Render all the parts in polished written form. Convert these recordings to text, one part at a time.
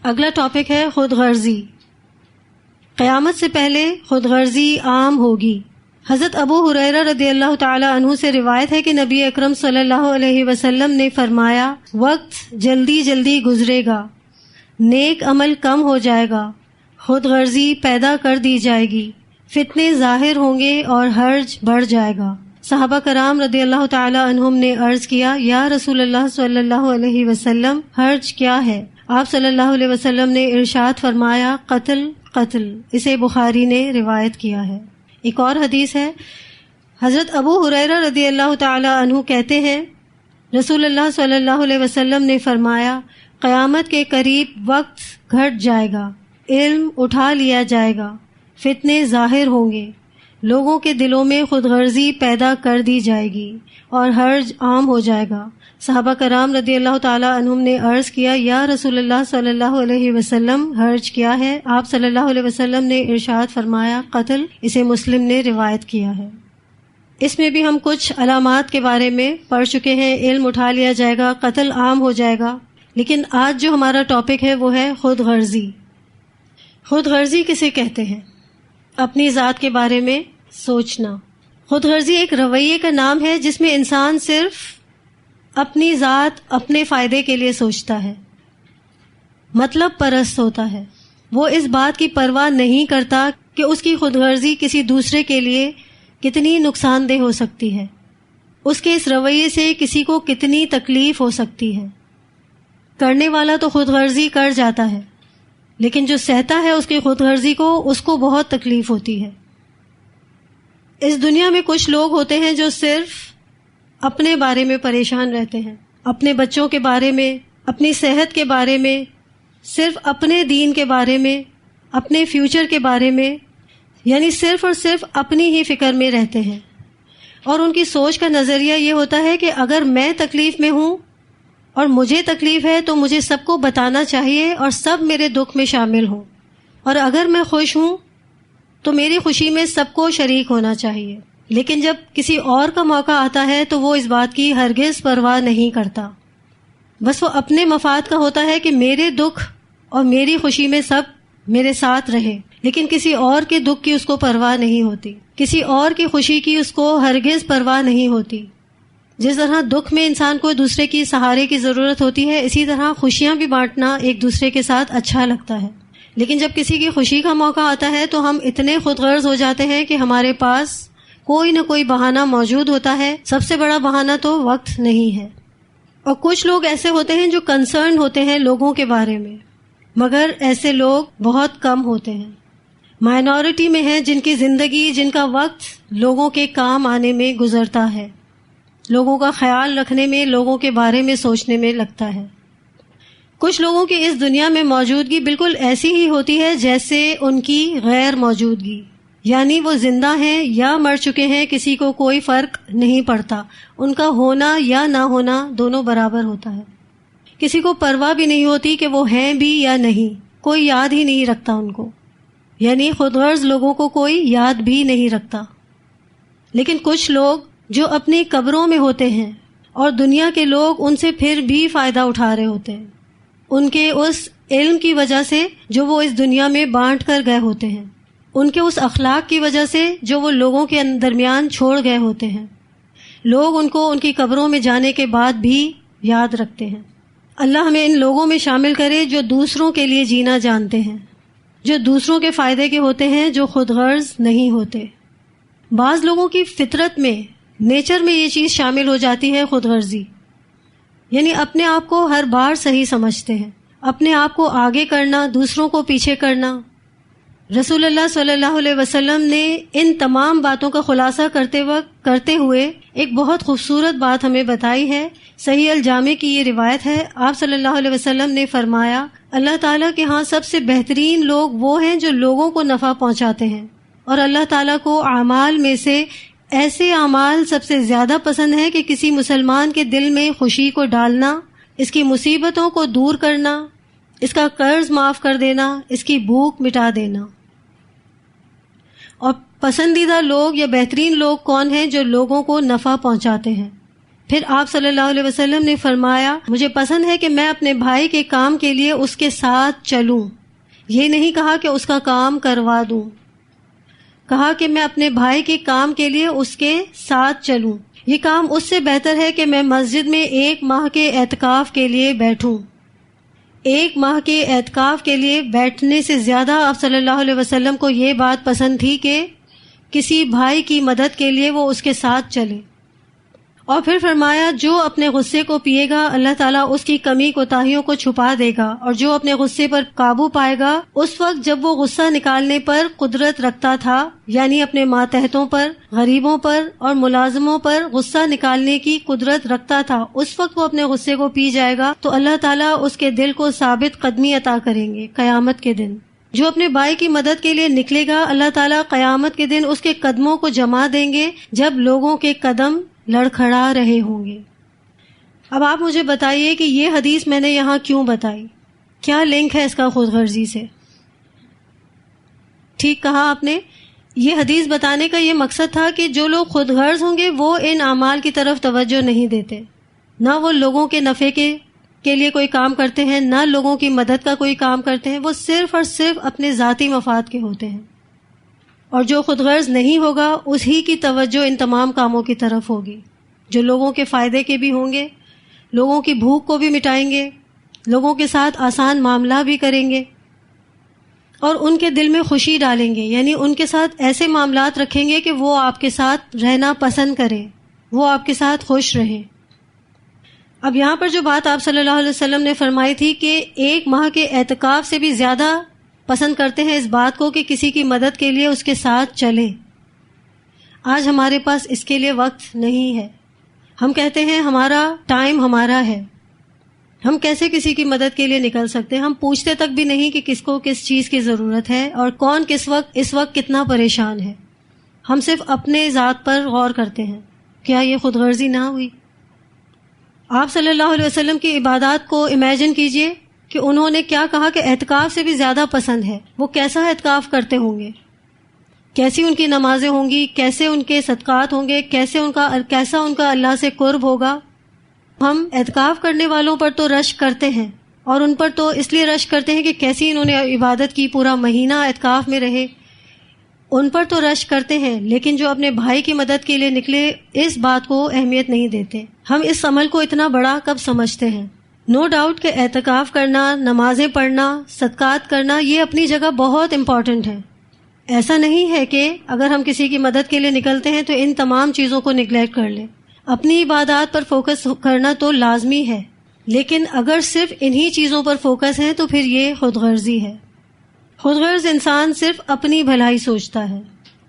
اگلا ٹاپک ہے خود غرضی. قیامت سے پہلے خود غرضی عام ہوگی. حضرت ابو ہریرہ رضی اللہ تعالی عنہ سے روایت ہے کہ نبی اکرم صلی اللہ علیہ وسلم نے فرمایا، وقت جلدی جلدی گزرے گا، نیک عمل کم ہو جائے گا، خود غرضی پیدا کر دی جائے گی، فتنے ظاہر ہوں گے اور حرج بڑھ جائے گا. صحابہ کرام رضی اللہ تعالی عنہم نے عرض کیا، یا رسول اللہ صلی اللہ علیہ وسلم، حرج کیا ہے؟ آپ صلی اللہ علیہ وسلم نے ارشاد فرمایا، قتل قتل. اسے بخاری نے روایت کیا ہے. ایک اور حدیث ہے، حضرت ابو ہریرہ رضی اللہ تعالی عنہ کہتے ہیں، رسول اللہ صلی اللہ علیہ وسلم نے فرمایا، قیامت کے قریب وقت گھٹ جائے گا، علم اٹھا لیا جائے گا، فتنے ظاہر ہوں گے، لوگوں کے دلوں میں خود غرضی پیدا کر دی جائے گی اور حرج عام ہو جائے گا. صحابہ کرام رضی اللہ تعالی عنہم نے عرض کیا، یا رسول اللہ صلی اللہ علیہ وسلم، حرج کیا ہے؟ آپ صلی اللہ علیہ وسلم نے ارشاد فرمایا، قتل. اسے مسلم نے روایت کیا ہے. اس میں بھی ہم کچھ علامات کے بارے میں پڑھ چکے ہیں. علم اٹھا لیا جائے گا، قتل عام ہو جائے گا. لیکن آج جو ہمارا ٹاپک ہے وہ ہے خود غرضی. خود غرضی کسے کہتے ہیں؟ اپنی ذات کے بارے میں سوچنا. خود غرضی ایک رویے کا نام ہے جس میں انسان صرف اپنی ذات، اپنے فائدے کے لیے سوچتا ہے، مطلب پرست ہوتا ہے. وہ اس بات کی پرواہ نہیں کرتا کہ اس کی خود غرضی کسی دوسرے کے لیے کتنی نقصان دہ ہو سکتی ہے، اس کے اس رویے سے کسی کو کتنی تکلیف ہو سکتی ہے. کرنے والا تو خود غرضی کر جاتا ہے، لیکن جو سہتا ہے اس کی خود غرضی کو، اس کو بہت تکلیف ہوتی ہے. اس دنیا میں کچھ لوگ ہوتے ہیں جو صرف اپنے بارے میں پریشان رہتے ہیں، اپنے بچوں کے بارے میں، اپنی صحت کے بارے میں، صرف اپنے دین کے بارے میں، اپنے فیوچر کے بارے میں، یعنی صرف اور صرف اپنی ہی فکر میں رہتے ہیں. اور ان کی سوچ کا نظریہ یہ ہوتا ہے کہ اگر میں تکلیف میں ہوں اور مجھے تکلیف ہے تو مجھے سب کو بتانا چاہیے اور سب میرے دکھ میں شامل ہوں، اور اگر میں خوش ہوں تو میری خوشی میں سب کو شریک ہونا چاہیے. لیکن جب کسی اور کا موقع آتا ہے تو وہ اس بات کی ہرگز پرواہ نہیں کرتا. بس وہ اپنے مفاد کا ہوتا ہے کہ میرے دکھ اور میری خوشی میں سب میرے ساتھ رہے، لیکن کسی اور کے دکھ کی اس کو پرواہ نہیں ہوتی، کسی اور کی خوشی کی اس کو ہرگز پرواہ نہیں ہوتی. جس طرح دکھ میں انسان کو دوسرے کی سہارے کی ضرورت ہوتی ہے، اسی طرح خوشیاں بھی بانٹنا ایک دوسرے کے ساتھ اچھا لگتا ہے. لیکن جب کسی کی خوشی کا موقع آتا ہے تو ہم اتنے خود غرض ہو جاتے ہیں کہ ہمارے پاس کوئی نہ کوئی بہانہ موجود ہوتا ہے. سب سے بڑا بہانہ تو وقت نہیں ہے. اور کچھ لوگ ایسے ہوتے ہیں جو کنسرن ہوتے ہیں لوگوں کے بارے میں، مگر ایسے لوگ بہت کم ہوتے ہیں. مائنورٹی میں ہیں جن کی زندگی، جن کا وقت لوگوں کے کام آنے میں گزرتا ہے، لوگوں کا خیال رکھنے میں، لوگوں کے بارے میں سوچنے میں لگتا ہے. کچھ لوگوں کی اس دنیا میں موجودگی بالکل ایسی ہی ہوتی ہے جیسے ان کی غیر موجودگی، یعنی وہ زندہ ہیں یا مر چکے ہیں، کسی کو کوئی فرق نہیں پڑتا. ان کا ہونا یا نہ ہونا دونوں برابر ہوتا ہے. کسی کو پرواہ بھی نہیں ہوتی کہ وہ ہیں بھی یا نہیں، کوئی یاد ہی نہیں رکھتا ان کو، یعنی خود غرض لوگوں کو کوئی یاد بھی نہیں رکھتا. لیکن کچھ لوگ جو اپنی قبروں میں ہوتے ہیں اور دنیا کے لوگ ان سے پھر بھی فائدہ اٹھا رہے ہوتے ہیں، ان کے اس علم کی وجہ سے جو وہ اس دنیا میں بانٹ کر گئے ہوتے ہیں، ان کے اس اخلاق کی وجہ سے جو وہ لوگوں کے درمیان چھوڑ گئے ہوتے ہیں. لوگ ان کو ان کی قبروں میں جانے کے بعد بھی یاد رکھتے ہیں. اللہ ہمیں ان لوگوں میں شامل کرے جو دوسروں کے لیے جینا جانتے ہیں، جو دوسروں کے فائدے کے ہوتے ہیں، جو خود غرض نہیں ہوتے. بعض لوگوں کی فطرت میں، نیچر میں یہ چیز شامل ہو جاتی ہے، خود غرضی، یعنی اپنے آپ کو ہر بار صحیح سمجھتے ہیں، اپنے آپ کو آگے کرنا، دوسروں کو پیچھے کرنا. رسول اللہ صلی اللہ علیہ وسلم نے ان تمام باتوں کا خلاصہ کرتے ہوئے ایک بہت خوبصورت بات ہمیں بتائی ہے. صحیح الجامع کی یہ روایت ہے. آپ صلی اللہ علیہ وسلم نے فرمایا، اللہ تعالیٰ کے ہاں سب سے بہترین لوگ وہ ہیں جو لوگوں کو نفع پہنچاتے ہیں، اور اللہ تعالیٰ کو اعمال میں سے ایسے اعمال سب سے زیادہ پسند ہے کہ کسی مسلمان کے دل میں خوشی کو ڈالنا، اس کی مصیبتوں کو دور کرنا، اس کا قرض معاف کر دینا، اس کی بھوک مٹا دینا. اور پسندیدہ لوگ یا بہترین لوگ کون ہیں؟ جو لوگوں کو نفع پہنچاتے ہیں. پھر آپ صلی اللہ علیہ وسلم نے فرمایا مجھے پسند ہے کہ میں اپنے بھائی کے کام کے لیے اس کے ساتھ چلوں. یہ نہیں کہا کہ اس کا کام کروا دوں، کہا کہ میں اپنے بھائی کے کام کے لیے اس کے ساتھ چلوں. یہ کام اس سے بہتر ہے کہ میں مسجد میں 1 ماہ کے اعتکاف کے لیے بیٹھوں. 1 ماہ کے اعتکاف کے لیے بیٹھنے سے زیادہ آپ صلی اللہ علیہ وسلم کو یہ بات پسند تھی کہ کسی بھائی کی مدد کے لیے وہ اس کے ساتھ چلے. اور پھر فرمایا جو اپنے غصے کو پیے گا اللہ تعالیٰ اس کی کمی کوتاہیوں کو چھپا دے گا، اور جو اپنے غصے پر قابو پائے گا اس وقت جب وہ غصہ نکالنے پر قدرت رکھتا تھا، یعنی اپنے ماتحتوں پر، غریبوں پر اور ملازموں پر غصہ نکالنے کی قدرت رکھتا تھا، اس وقت وہ اپنے غصے کو پی جائے گا تو اللہ تعالیٰ اس کے دل کو ثابت قدمی عطا کریں گے قیامت کے دن. جو اپنے بھائی کی مدد کے لیے نکلے گا اللہ تعالیٰ قیامت کے دن اس کے قدموں کو جما دیں گے جب لوگوں کے قدم لڑکھڑا رہے ہوں گے. اب آپ مجھے بتائیے کہ یہ حدیث میں نے یہاں کیوں بتائی، کیا لنک ہے اس کا خود غرضی سے؟ ٹھیک کہا آپ نے، یہ حدیث بتانے کا یہ مقصد تھا کہ جو لوگ خود غرض ہوں گے وہ ان اعمال کی طرف توجہ نہیں دیتے، نہ وہ لوگوں کے نفع کے لیے کوئی کام کرتے ہیں، نہ لوگوں کی مدد کا کوئی کام کرتے ہیں، وہ صرف اور صرف اپنے ذاتی مفاد کے ہوتے ہیں. اور جو خود غرض نہیں ہوگا اسی کی توجہ ان تمام کاموں کی طرف ہوگی جو لوگوں کے فائدے کے بھی ہوں گے، لوگوں کی بھوک کو بھی مٹائیں گے، لوگوں کے ساتھ آسان معاملہ بھی کریں گے اور ان کے دل میں خوشی ڈالیں گے، یعنی ان کے ساتھ ایسے معاملات رکھیں گے کہ وہ آپ کے ساتھ رہنا پسند کریں، وہ آپ کے ساتھ خوش رہیں. اب یہاں پر جو بات آپ صلی اللہ علیہ وسلم نے فرمائی تھی کہ 1 ماہ کے اعتکاف سے بھی زیادہ پسند کرتے ہیں اس بات کو کہ کسی کی مدد کے لیے اس کے ساتھ چلیں. آج ہمارے پاس اس کے لیے وقت نہیں ہے. ہم کہتے ہیں ہمارا ٹائم ہمارا ہے، ہم کیسے کسی کی مدد کے لیے نکل سکتے ہیں؟ ہم پوچھتے تک بھی نہیں کہ کس کو کس چیز کی ضرورت ہے اور کون اس وقت کتنا پریشان ہے. ہم صرف اپنے ذات پر غور کرتے ہیں. کیا یہ خود غرضی نہ ہوئی؟ آپ صلی اللہ علیہ وسلم کی عبادات کو امیجن کیجئے کہ انہوں نے کیا کہا کہ اعتکاف سے بھی زیادہ پسند ہے. وہ کیسا اعتکاف کرتے ہوں گے، کیسی ان کی نمازیں ہوں گی، کیسے ان کے صدقات ہوں گے، کیسا ان کا اللہ سے قرب ہوگا. ہم اعتکاف کرنے والوں پر تو رشک کرتے ہیں اور ان پر تو اس لیے رشک کرتے ہیں کہ کیسی انہوں نے عبادت کی، پورا مہینہ اعتکاف میں رہے، ان پر تو رشک کرتے ہیں، لیکن جو اپنے بھائی کی مدد کے لیے نکلے اس بات کو اہمیت نہیں دیتے. ہم اس عمل کو اتنا بڑا کب سمجھتے ہیں؟ نو ڈاؤٹ کہ اعتکاف کرنا، نمازیں پڑھنا، صدقات کرنا یہ اپنی جگہ بہت امپورٹنٹ ہے. ایسا نہیں ہے کہ اگر ہم کسی کی مدد کے لیے نکلتے ہیں تو ان تمام چیزوں کو نیگلیکٹ کر لیں. اپنی عبادات پر فوکس کرنا تو لازمی ہے، لیکن اگر صرف انہی چیزوں پر فوکس ہے تو پھر یہ خود غرضی ہے. خود غرض انسان صرف اپنی بھلائی سوچتا ہے،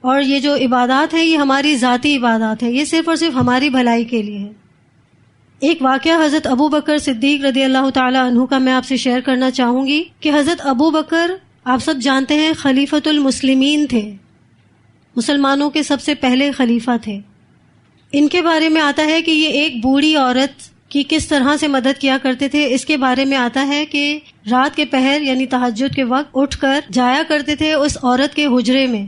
اور یہ جو عبادات ہیں یہ ہماری ذاتی عبادات ہیں، یہ صرف اور صرف ہماری بھلائی کے لیے ہے. ایک واقعہ حضرت ابو بکر صدیق رضی اللہ تعالی عنہ کا میں آپ سے شیئر کرنا چاہوں گی کہ حضرت ابو بکر آپ سب جانتے ہیں خلیفۃ المسلمین تھے، مسلمانوں کے سب سے پہلے خلیفہ تھے. ان کے بارے میں آتا ہے کہ یہ ایک بوڑھی عورت کی کس طرح سے مدد کیا کرتے تھے. اس کے بارے میں آتا ہے کہ رات کے پہر یعنی تہجد کے وقت اٹھ کر جایا کرتے تھے اس عورت کے حجرے میں،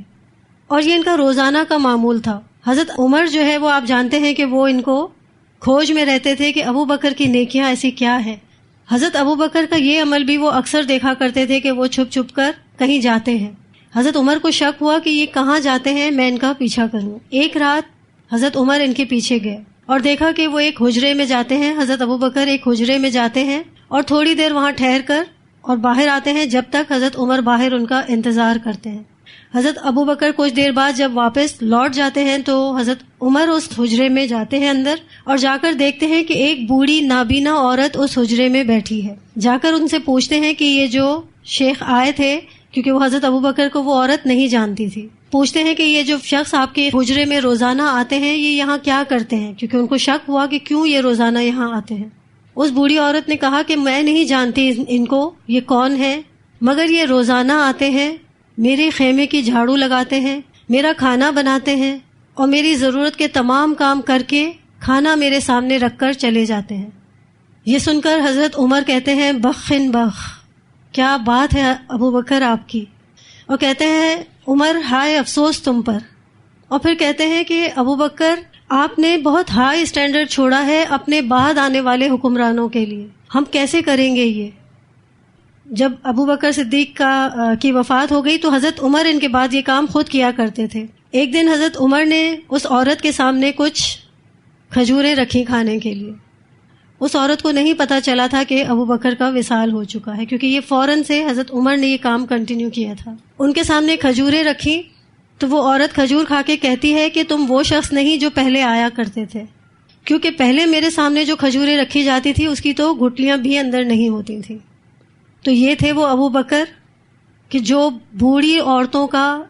اور یہ ان کا روزانہ کا معمول تھا. حضرت عمر جو ہے وہ آپ جانتے ہیں کہ وہ ان کو کھوج میں رہتے تھے کہ ابو بکر کی نیکیاں ایسی کیا ہے. حضرت ابو بکر کا یہ عمل بھی وہ اکثر دیکھا کرتے تھے کہ وہ چھپ چھپ کر کہیں جاتے ہیں. حضرت عمر کو شک ہوا کہ یہ کہاں جاتے ہیں، میں ان کا پیچھا کروں. ایک رات حضرت عمر ان کے پیچھے گئے اور دیکھا کہ وہ ایک حجرے میں جاتے ہیں. حضرت ابو بکر ایک حجرے میں جاتے ہیں اور تھوڑی دیر وہاں ٹھہر کر اور باہر آتے ہیں، جب تک حضرت عمر باہر ان کا انتظار کرتے ہیں. حضرت ابو بکر کچھ دیر بعد جب واپس لوٹ جاتے ہیں تو حضرت عمر اس حجرے میں جاتے ہیں اندر، اور جا کر دیکھتے ہیں کہ ایک بوڑھی نابینا عورت اس حجرے میں بیٹھی ہے. جا کر ان سے پوچھتے ہیں کہ یہ جو شیخ آئے تھے، کیونکہ وہ حضرت ابو بکر کو وہ عورت نہیں جانتی تھی، پوچھتے ہیں کہ یہ جو شخص آپ کے حجرے میں روزانہ آتے ہیں یہ یہاں کیا کرتے ہیں، کیونکہ ان کو شک ہوا کہ کیوں یہ روزانہ یہاں آتے ہیں. اس بوڑھی عورت نے کہا کہ میں نہیں جانتی ان کو، یہ کون ہے، مگر یہ روزانہ آتے ہیں، میرے خیمے کی جھاڑو لگاتے ہیں، میرا کھانا بناتے ہیں اور میری ضرورت کے تمام کام کر کے کھانا میرے سامنے رکھ کر چلے جاتے ہیں. یہ سن کر حضرت عمر کہتے ہیں بخن بخ، کیا بات ہے ابو بکر آپ کی، اور کہتے ہیں عمر ہائے افسوس تم پر. اور پھر کہتے ہیں کہ ابو بکر آپ نے بہت ہائی اسٹینڈرڈ چھوڑا ہے اپنے بعد آنے والے حکمرانوں کے لیے. ہم کیسے کریں گے یہ؟ جب ابو بکر صدیق کی وفات ہو گئی تو حضرت عمر ان کے بعد یہ کام خود کیا کرتے تھے. ایک دن حضرت عمر نے اس عورت کے سامنے کچھ کھجوریں رکھی کھانے کے لیے. اس عورت کو نہیں پتا چلا تھا کہ ابو بکر کا وصال ہو چکا ہے، کیونکہ یہ فوراً سے حضرت عمر نے یہ کام کنٹینیو کیا تھا. ان کے سامنے کھجوریں رکھی تو وہ عورت کھجور کھا کے کہتی ہے کہ تم وہ شخص نہیں جو پہلے آیا کرتے تھے، کیونکہ پہلے میرے سامنے جو کھجوریں رکھی جاتی تھی اس کی تو گٹلیاں بھی اندر نہیں ہوتی تھیں. تو یہ تھے وہ ابو بکر کہ جو بوڑھی عورتوں کا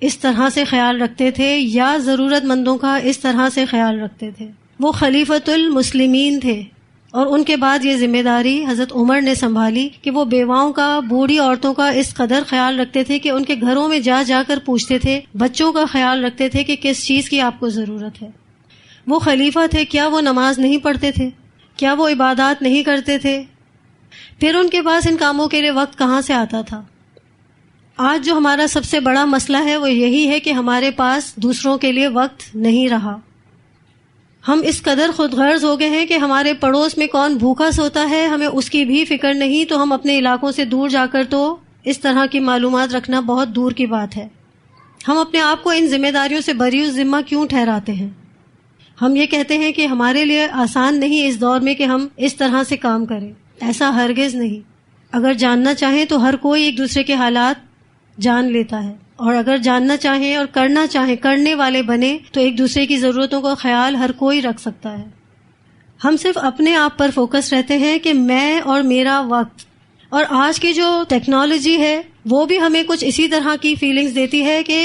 اس طرح سے خیال رکھتے تھے یا ضرورت مندوں کا اس طرح سے خیال رکھتے تھے. وہ خلیفۃ المسلمین تھے اور ان کے بعد یہ ذمہ داری حضرت عمر نے سنبھالی کہ وہ بیواؤں کا، بوڑھی عورتوں کا اس قدر خیال رکھتے تھے کہ ان کے گھروں میں جا جا کر پوچھتے تھے، بچوں کا خیال رکھتے تھے کہ کس چیز کی آپ کو ضرورت ہے. وہ خلیفہ تھے، کیا وہ نماز نہیں پڑھتے تھے؟ کیا وہ عبادات نہیں کرتے تھے؟ پھر ان کے پاس ان کاموں کے لیے وقت کہاں سے آتا تھا؟ آج جو ہمارا سب سے بڑا مسئلہ ہے وہ یہی ہے کہ ہمارے پاس دوسروں کے لیے وقت نہیں رہا. ہم اس قدر خود غرض ہو گئے ہیں کہ ہمارے پڑوس میں کون بھوکا سوتا ہے ہمیں اس کی بھی فکر نہیں، تو ہم اپنے علاقوں سے دور جا کر تو اس طرح کی معلومات رکھنا بہت دور کی بات ہے. ہم اپنے آپ کو ان ذمہ داریوں سے بری الذمہ کیوں ٹھہراتے ہیں؟ ہم یہ کہتے ہیں کہ ہمارے لیے آسان نہیں اس دور میں کہ ہم اس طرح سے کام کریں. ایسا ہرگز نہیں. اگر جاننا چاہیں تو ہر کوئی ایک دوسرے کے حالات جان لیتا ہے، اور اگر جاننا چاہیں اور کرنا چاہیں، کرنے والے بنے تو ایک دوسرے کی ضرورتوں کا خیال ہر کوئی رکھ سکتا ہے. ہم صرف اپنے آپ پر فوکس رہتے ہیں کہ میں اور میرا وقت. اور آج کی جو ٹیکنالوجی ہے وہ بھی ہمیں کچھ اسی طرح کی فیلنگز دیتی ہے کہ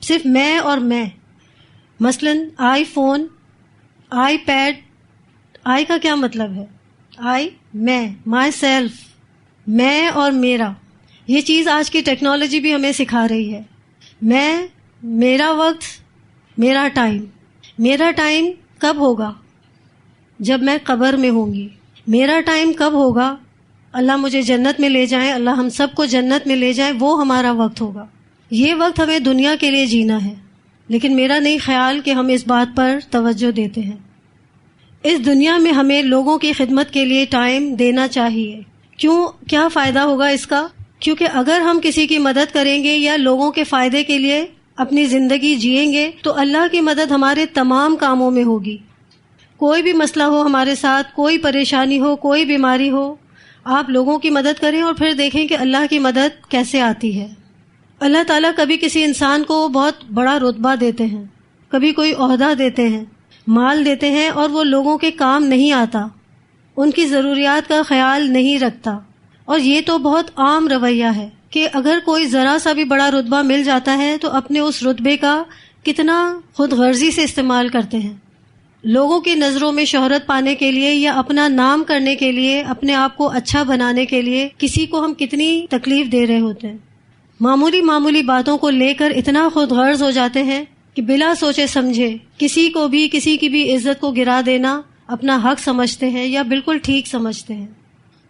صرف میں اور میں. مثلاً آئی فون، آئی پیڈ. آئی کا کیا مطلب ہے؟ آئی میں، مائی سیلف، میں اور میرا. یہ چیز آج کی ٹیکنالوجی بھی ہمیں سکھا رہی ہے. میں، میرا وقت، میرا ٹائم. میرا ٹائم کب ہوگا؟ جب میں قبر میں ہوں گی. میرا ٹائم کب ہوگا؟ اللہ مجھے جنت میں لے جائیں، اللہ ہم سب کو جنت میں لے جائیں، وہ ہمارا وقت ہوگا. یہ وقت ہمیں دنیا کے لیے جینا ہے، لیکن میرا نہیں خیال کہ ہم اس بات پر توجہ دیتے ہیں. اس دنیا میں ہمیں لوگوں کی خدمت کے لیے ٹائم دینا چاہیے. کیوں؟ کیا فائدہ ہوگا اس کا؟ کیونکہ اگر ہم کسی کی مدد کریں گے یا لوگوں کے فائدے کے لیے اپنی زندگی جئیں گے تو اللہ کی مدد ہمارے تمام کاموں میں ہوگی. کوئی بھی مسئلہ ہو ہمارے ساتھ، کوئی پریشانی ہو، کوئی بیماری ہو، آپ لوگوں کی مدد کریں اور پھر دیکھیں کہ اللہ کی مدد کیسے آتی ہے. اللہ تعالیٰ کبھی کسی انسان کو بہت بڑا رتبہ دیتے ہیں، کبھی کوئی عہدہ دیتے ہیں، مال دیتے ہیں، اور وہ لوگوں کے کام نہیں آتا، ان کی ضروریات کا خیال نہیں رکھتا. اور یہ تو بہت عام رویہ ہے کہ اگر کوئی ذرا سا بھی بڑا رتبہ مل جاتا ہے تو اپنے اس رتبے کا کتنا خود غرضی سے استعمال کرتے ہیں. لوگوں کی نظروں میں شہرت پانے کے لیے یا اپنا نام کرنے کے لیے، اپنے آپ کو اچھا بنانے کے لیے کسی کو ہم کتنی تکلیف دے رہے ہوتے ہیں. معمولی باتوں کو لے کر اتنا خود غرض ہو جاتے ہیں کہ بلا سوچے سمجھے کسی کی بھی عزت کو گرا دینا اپنا حق سمجھتے ہیں یا بالکل ٹھیک سمجھتے ہیں.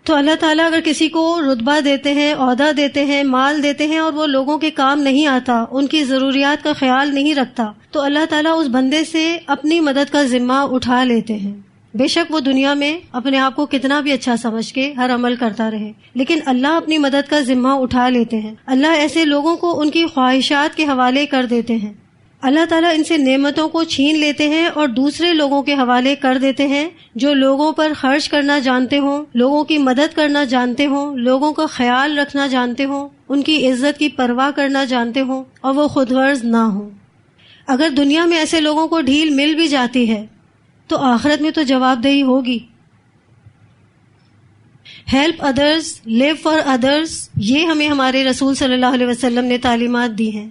تو اللہ تعالیٰ اگر کسی کو رتبہ دیتے ہیں، عہدہ دیتے ہیں، مال دیتے ہیں اور وہ لوگوں کے کام نہیں آتا، ان کی ضروریات کا خیال نہیں رکھتا، تو اللہ تعالیٰ اس بندے سے اپنی مدد کا ذمہ اٹھا لیتے ہیں. بے شک وہ دنیا میں اپنے آپ کو کتنا بھی اچھا سمجھ کے ہر عمل کرتا رہے، لیکن اللہ اپنی مدد کا ذمہ اٹھا لیتے ہیں. اللہ ایسے لوگوں کو ان کی خواہشات کے حوالے کر دیتے ہیں. اللہ تعالیٰ ان سے نعمتوں کو چھین لیتے ہیں اور دوسرے لوگوں کے حوالے کر دیتے ہیں جو لوگوں پر خرچ کرنا جانتے ہوں، لوگوں کی مدد کرنا جانتے ہوں، لوگوں کا خیال رکھنا جانتے ہوں، ان کی عزت کی پرواہ کرنا جانتے ہوں، اور وہ خود غرض نہ ہوں. اگر دنیا میں ایسے لوگوں کو ڈھیل مل بھی جاتی ہے تو آخرت میں تو جواب دہی ہوگی. Help others, live for others, یہ ہمیں ہمارے رسول صلی اللہ علیہ وسلم نے تعلیمات دی ہیں.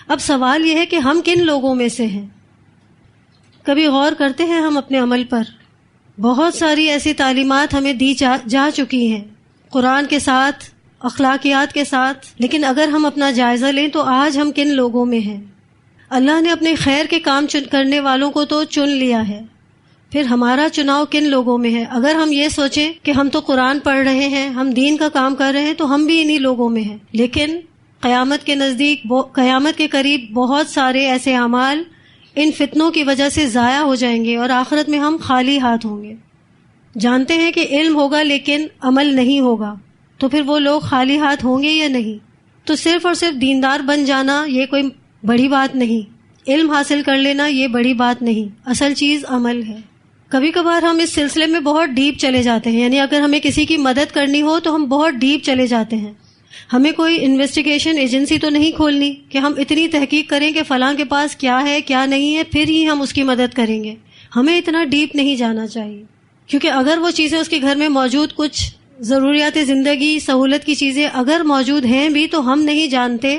اب سوال یہ ہے کہ ہم کن لوگوں میں سے ہیں؟ کبھی غور کرتے ہیں ہم اپنے عمل پر؟ بہت ساری ایسی تعلیمات ہمیں دی جا چکی ہیں قرآن کے ساتھ، اخلاقیات کے ساتھ، لیکن اگر ہم اپنا جائزہ لیں تو آج ہم کن لوگوں میں ہیں؟ اللہ نے اپنے خیر کے کام کرنے والوں کو تو چن لیا ہے، پھر ہمارا چناؤ کن لوگوں میں ہے؟ اگر ہم یہ سوچیں کہ ہم تو قرآن پڑھ رہے ہیں، ہم دین کا کام کر رہے ہیں، تو ہم بھی انہی لوگوں میں ہیں. لیکن قیامت کے نزدیک، قیامت کے قریب بہت سارے ایسے اعمال ان فتنوں کی وجہ سے ضائع ہو جائیں گے اور آخرت میں ہم خالی ہاتھ ہوں گے. جانتے ہیں کہ علم ہوگا لیکن عمل نہیں ہوگا تو پھر وہ لوگ خالی ہاتھ ہوں گے یا نہیں؟ تو صرف اور صرف دیندار بن جانا یہ کوئی بڑی بات نہیں، علم حاصل کر لینا یہ بڑی بات نہیں، اصل چیز عمل ہے. کبھی کبھار ہم اس سلسلے میں بہت ڈیپ چلے جاتے ہیں، یعنی اگر ہمیں کسی کی مدد کرنی ہو تو ہم بہت ڈیپ چلے جاتے ہیں. ہمیں کوئی انویسٹیگیشن ایجنسی تو نہیں کھولنی کہ ہم اتنی تحقیق کریں کہ فلاں کے پاس کیا ہے کیا نہیں ہے پھر ہی ہم اس کی مدد کریں گے. ہمیں اتنا ڈیپ نہیں جانا چاہیے، کیونکہ اگر وہ چیزیں اس کے گھر میں موجود، کچھ ضروریات زندگی سہولت کی چیزیں اگر موجود ہیں بھی تو ہم نہیں جانتے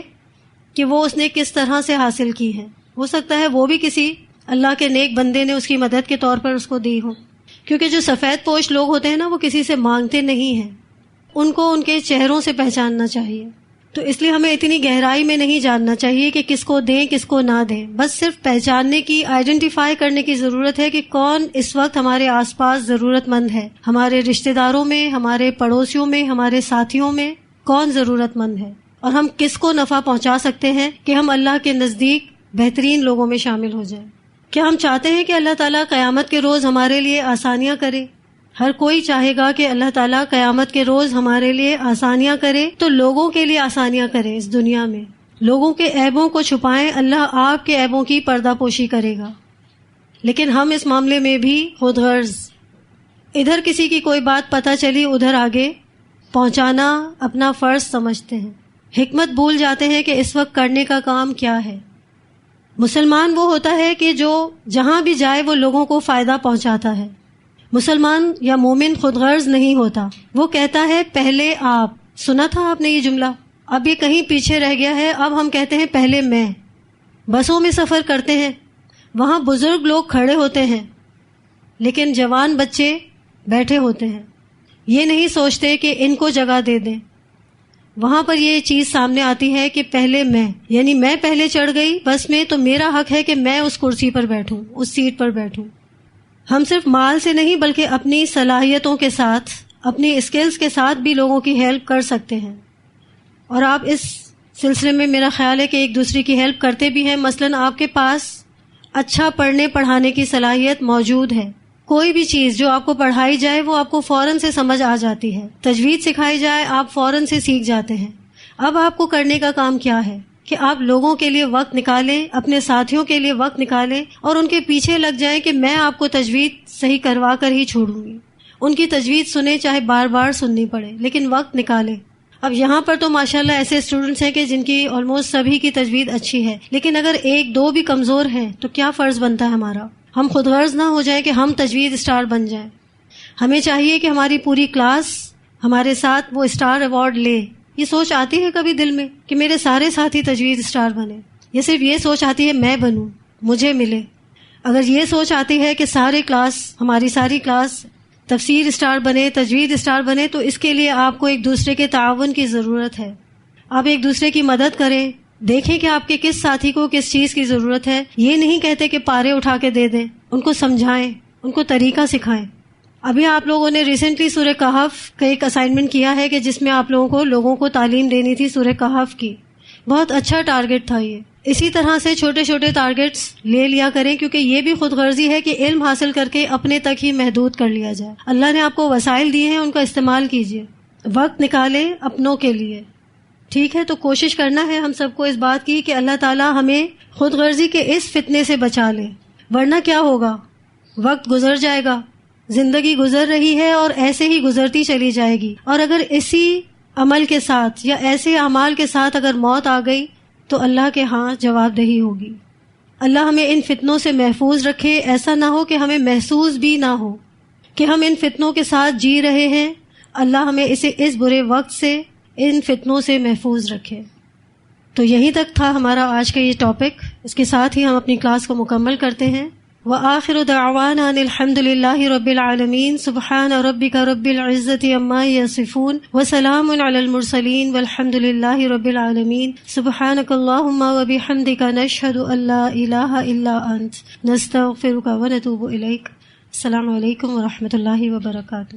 کہ وہ اس نے کس طرح سے حاصل کی ہیں. ہو سکتا ہے وہ بھی کسی اللہ کے نیک بندے نے اس کی مدد کے طور پر اس کو دی ہو، کیونکہ جو سفید پوش لوگ ہوتے ہیں نا وہ کسی سے مانگتے نہیں ہیں، ان کو ان کے چہروں سے پہچاننا چاہیے. تو اس لیے ہمیں اتنی گہرائی میں نہیں جاننا چاہیے کہ کس کو دیں کس کو نہ دیں، بس صرف پہچاننے کی، آئیڈینٹیفائی کرنے کی ضرورت ہے کہ کون اس وقت ہمارے آس پاس ضرورت مند ہے، ہمارے رشتہ داروں میں، ہمارے پڑوسیوں میں، ہمارے ساتھیوں میں کون ضرورت مند ہے، اور ہم کس کو نفع پہنچا سکتے ہیں کہ ہم اللہ کے نزدیک بہترین لوگوں میں شامل ہو جائیں. کیا ہم چاہتے ہیں کہ اللہ تعالیٰ قیامت کے روز ہمارے لیے آسانیاں کرے؟ ہر کوئی چاہے گا کہ اللہ تعالیٰ قیامت کے روز ہمارے لیے آسانیاں کرے، تو لوگوں کے لیے آسانیاں کرے. اس دنیا میں لوگوں کے عیبوں کو چھپائیں، اللہ آپ کے عیبوں کی پردہ پوشی کرے گا. لیکن ہم اس معاملے میں بھی خود غرض، ادھر کسی کی کوئی بات پتہ چلی ادھر آگے پہنچانا اپنا فرض سمجھتے ہیں، حکمت بھول جاتے ہیں کہ اس وقت کرنے کا کام کیا ہے. مسلمان وہ ہوتا ہے کہ جو جہاں بھی جائے وہ لوگوں کو فائدہ پہنچاتا ہے. مسلمان یا مومن خود غرض نہیں ہوتا، وہ کہتا ہے پہلے آپ. سنا تھا آپ نے یہ جملہ؟ اب یہ کہیں پیچھے رہ گیا ہے. اب ہم کہتے ہیں پہلے میں. بسوں میں سفر کرتے ہیں، وہاں بزرگ لوگ کھڑے ہوتے ہیں لیکن جوان بچے بیٹھے ہوتے ہیں، یہ نہیں سوچتے کہ ان کو جگہ دے دیں. وہاں پر یہ چیز سامنے آتی ہے کہ پہلے میں، یعنی میں پہلے چڑھ گئی بس میں، تو میرا حق ہے کہ میں اس کرسی پر بیٹھوں، اس سیٹ پر بیٹھوں. ہم صرف مال سے نہیں بلکہ اپنی صلاحیتوں کے ساتھ، اپنی اسکلز کے ساتھ بھی لوگوں کی ہیلپ کر سکتے ہیں. اور آپ اس سلسلے میں میرا خیال ہے کہ ایک دوسرے کی ہیلپ کرتے بھی ہیں. مثلاً آپ کے پاس اچھا پڑھنے پڑھانے کی صلاحیت موجود ہے، کوئی بھی چیز جو آپ کو پڑھائی جائے وہ آپ کو فوراً سے سمجھ آ جاتی ہے، تجوید سکھائی جائے آپ فوراً سے سیکھ جاتے ہیں. اب آپ کو کرنے کا کام کیا ہے کہ آپ لوگوں کے لیے وقت نکالیں، اپنے ساتھیوں کے لیے وقت نکالیں اور ان کے پیچھے لگ جائیں کہ میں آپ کو تجوید صحیح کروا کر ہی چھوڑوں گی. ان کی تجوید سنیں چاہے بار بار سننی پڑے، لیکن وقت نکالیں. اب یہاں پر تو ماشاءاللہ ایسے اسٹوڈنٹس ہیں کہ جن کی آلموسٹ سبھی کی تجوید اچھی ہے، لیکن اگر ایک دو بھی کمزور ہیں تو کیا فرض بنتا ہے ہمارا؟ ہم خود غرض نہ ہو جائیں کہ ہم تجوید اسٹار بن جائیں. ہمیں چاہیے کہ ہماری پوری کلاس ہمارے ساتھ وہ اسٹار ایوارڈ لے. یہ سوچ آتی ہے کبھی دل میں کہ میرے سارے ساتھی تجوید اسٹار بنے؟ یہ صرف یہ سوچ آتی ہے میں بنوں، مجھے ملے. اگر یہ سوچ آتی ہے کہ ہماری ساری کلاس تفسیر اسٹار بنے، تجوید اسٹار بنے، تو اس کے لیے آپ کو ایک دوسرے کے تعاون کی ضرورت ہے. آپ ایک دوسرے کی مدد کریں، دیکھیں کہ آپ کے کس ساتھی کو کس چیز کی ضرورت ہے. یہ نہیں کہتے کہ پارے اٹھا کے دے دیں، ان کو سمجھائیں، ان کو طریقہ سکھائیں. ابھی آپ لوگوں نے ریسنٹلی سورہ کہف کا ایک اسائنمنٹ کیا ہے کہ جس میں آپ لوگوں کو تعلیم دینی تھی سورہ کہف کی. بہت اچھا ٹارگٹ تھا یہ. اسی طرح سے چھوٹے چھوٹے ٹارگٹس لے لیا کریں، کیونکہ یہ بھی خود غرضی ہے کہ علم حاصل کر کے اپنے تک ہی محدود کر لیا جائے. اللہ نے آپ کو وسائل دیے ہیں، ان کا استعمال کیجیے، وقت نکالیں اپنوں کے لیے. ٹھیک ہے، تو کوشش کرنا ہے ہم سب کو اس بات کی کہ اللہ تعالیٰ ہمیں خود غرضی کے اس فتنے سے بچا لے. ورنہ کیا ہوگا؟ وقت گزر جائے گا، زندگی گزر رہی ہے اور ایسے ہی گزرتی چلی جائے گی. اور اگر اسی عمل کے ساتھ یا ایسے اعمال کے ساتھ اگر موت آ گئی تو اللہ کے ہاں جواب دہی ہوگی. اللہ ہمیں ان فتنوں سے محفوظ رکھے. ایسا نہ ہو کہ ہمیں محسوس بھی نہ ہو کہ ہم ان فتنوں کے ساتھ جی رہے ہیں. اللہ ہمیں اس برے وقت سے، ان فتنوں سے محفوظ رکھے. تو یہیں تک تھا ہمارا آج کا یہ ٹاپک. اس کے ساتھ ہی ہم اپنی کلاس کو مکمل کرتے ہیں. وآخر دعوانا ان الحمد للہ رب العالمین. سبحان ربک رب العزۃ عما یصفون وسلام علی المرسلین والحمد للہ رب العالمین. سبحانک اللہم وبحمدک نشہد ان لا الہ الا انت نستغفرک ونتوب الیک. السلام علیکم ورحمۃ اللہ وبرکاتہ.